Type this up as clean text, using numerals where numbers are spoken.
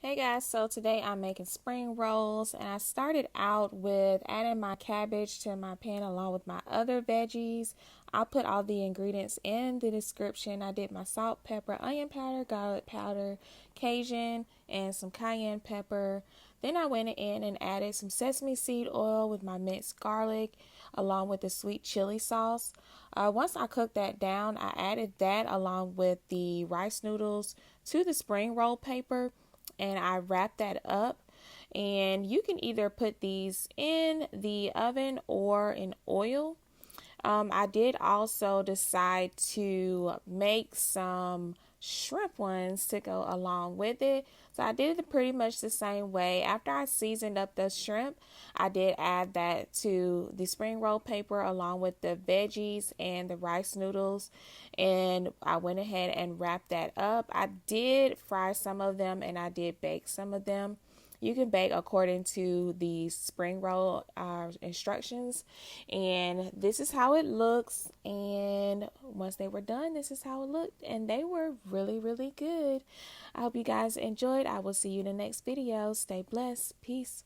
Hey guys, so today I'm making spring rolls and I started out with adding my cabbage to my pan along with my other veggies. I'll put all the ingredients in the description. I did my salt, pepper, onion powder, garlic powder, Cajun, and some cayenne pepper. Then I went in and added some sesame seed oil with my minced garlic along with the sweet chili sauce. Once I cooked that down, I added that along with the rice noodles to the spring roll paper and I wrap that up. And you can either put these in the oven or in oil. I did also decide to make some shrimp ones to go along with it. So I did it pretty much the same way. After I seasoned up the shrimp, I did add that to the spring roll paper along with the veggies and the rice noodles. And I went ahead and wrapped that up. I did fry some of them and I did bake some of them. You can bake according to the spring roll instructions, and this is how it looks. And once they were done, this is how it looked, and they were really good. I hope you guys enjoyed. I will see you in the next video. Stay blessed. Peace.